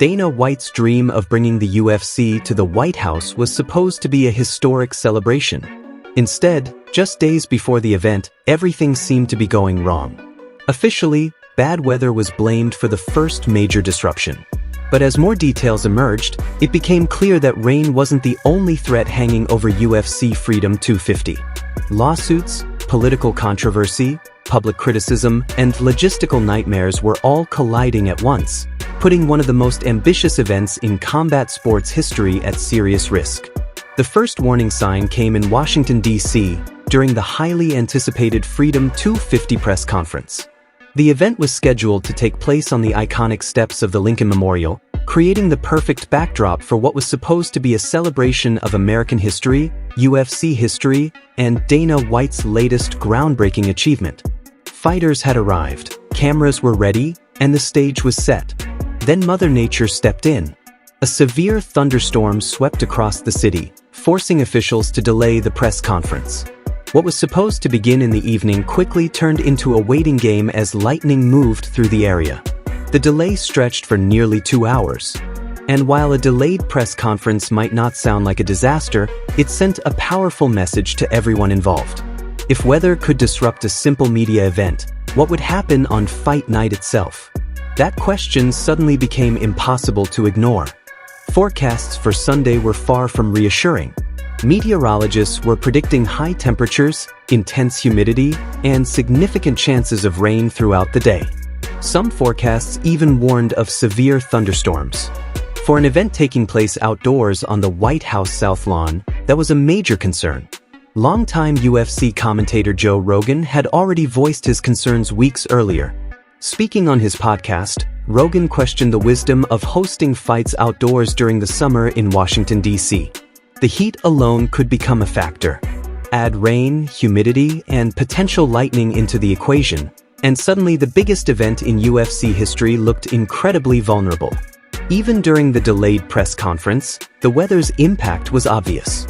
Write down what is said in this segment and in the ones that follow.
Dana White's dream of bringing the UFC to the White House was supposed to be a historic celebration. Instead, just days before the event, everything seemed to be going wrong. Officially, bad weather was blamed for the first major disruption. But as more details emerged, it became clear that rain wasn't the only threat hanging over UFC Freedom 250. Lawsuits, political controversy, public criticism, and logistical nightmares were all colliding at once, putting one of the most ambitious events in combat sports history at serious risk. The first warning sign came in Washington, D.C., during the highly anticipated Freedom 250 press conference. The event was scheduled to take place on the iconic steps of the Lincoln Memorial, creating the perfect backdrop for what was supposed to be a celebration of American history, UFC history, and Dana White's latest groundbreaking achievement. Fighters had arrived, cameras were ready, and the stage was set. Then Mother Nature stepped in. A severe thunderstorm swept across the city, forcing officials to delay the press conference. What was supposed to begin in the evening quickly turned into a waiting game as lightning moved through the area. The delay stretched for nearly 2 hours. And while a delayed press conference might not sound like a disaster, it sent a powerful message to everyone involved. If weather could disrupt a simple media event, what would happen on fight night itself? That question suddenly became impossible to ignore. Forecasts for Sunday were far from reassuring. Meteorologists were predicting high temperatures, intense humidity, and significant chances of rain throughout the day. Some forecasts even warned of severe thunderstorms. For an event taking place outdoors on the White House South Lawn, that was a major concern. Longtime UFC commentator Joe Rogan had already voiced his concerns weeks earlier. Speaking on his podcast, Rogan questioned the wisdom of hosting fights outdoors during the summer in Washington, D.C. The heat alone could become a factor. Add rain, humidity, and potential lightning into the equation, and suddenly the biggest event in UFC history looked incredibly vulnerable. Even during the delayed press conference, the weather's impact was obvious.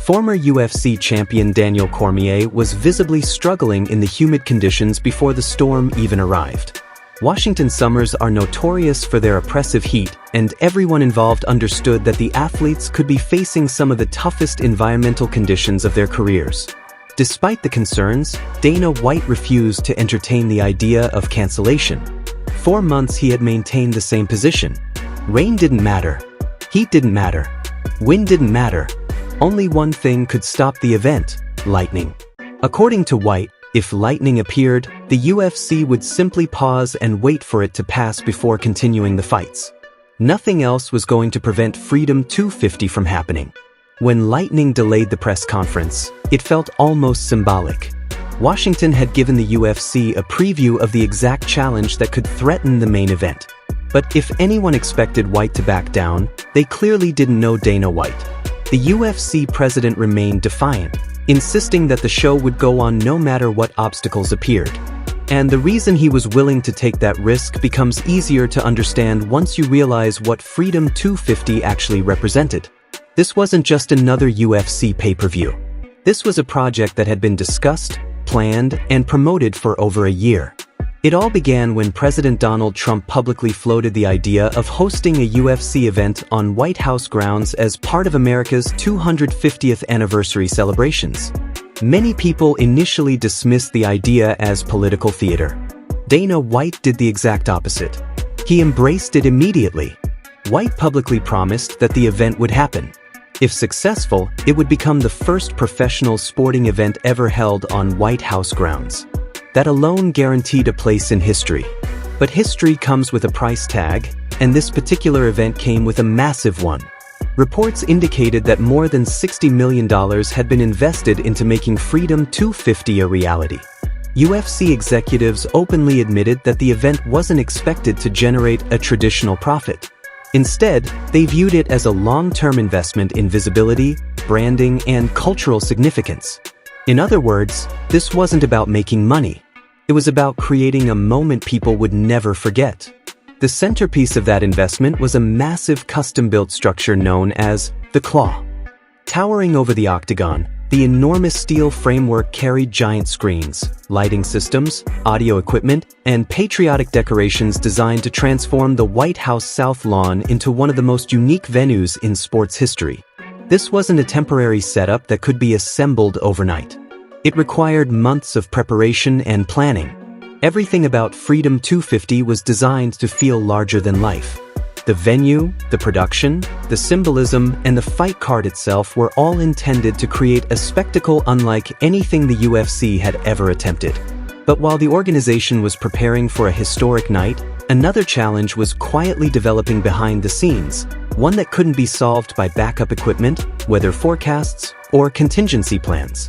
Former UFC champion Daniel Cormier was visibly struggling in the humid conditions before the storm even arrived. Washington summers are notorious for their oppressive heat, and everyone involved understood that the athletes could be facing some of the toughest environmental conditions of their careers. Despite the concerns, Dana White refused to entertain the idea of cancellation. 4 months he had maintained the same position. Rain didn't matter. Heat didn't matter. Wind didn't matter. Only one thing could stop the event: lightning. According to White, if lightning appeared, the UFC would simply pause and wait for it to pass before continuing the fights. Nothing else was going to prevent Freedom 250 from happening. When lightning delayed the press conference, it felt almost symbolic. Washington had given the UFC a preview of the exact challenge that could threaten the main event. But if anyone expected White to back down, they clearly didn't know Dana White. The UFC president remained defiant, insisting that the show would go on no matter what obstacles appeared. And the reason he was willing to take that risk becomes easier to understand once you realize what Freedom 250 actually represented. This wasn't just another UFC pay-per-view. This was a project that had been discussed, planned, and promoted for over a year. It all began when President Donald Trump publicly floated the idea of hosting a UFC event on White House grounds as part of America's 250th anniversary celebrations. Many people initially dismissed the idea as political theater. Dana White did the exact opposite. He embraced it immediately. White publicly promised that the event would happen. If successful, it would become the first professional sporting event ever held on White House grounds. That alone guaranteed a place in history. But history comes with a price tag, and this particular event came with a massive one. Reports indicated that more than $60 million had been invested into making Freedom 250 a reality. UFC executives openly admitted that the event wasn't expected to generate a traditional profit. Instead, they viewed it as a long-term investment in visibility, branding, and cultural significance. In other words, this wasn't about making money. It was about creating a moment people would never forget. The centerpiece of that investment was a massive custom-built structure known as the Claw. Towering over the octagon, The enormous steel framework carried giant screens, lighting systems, audio equipment, and patriotic decorations designed to transform the White House South Lawn into one of the most unique venues in sports history. This wasn't a temporary setup that could be assembled overnight. It required months of preparation and planning. Everything about Freedom 250 was designed to feel larger than life. The venue, the production, the symbolism, and the fight card itself were all intended to create a spectacle unlike anything the UFC had ever attempted. But while the organization was preparing for a historic night, another challenge was quietly developing behind the scenes, one that couldn't be solved by backup equipment, weather forecasts, or contingency plans.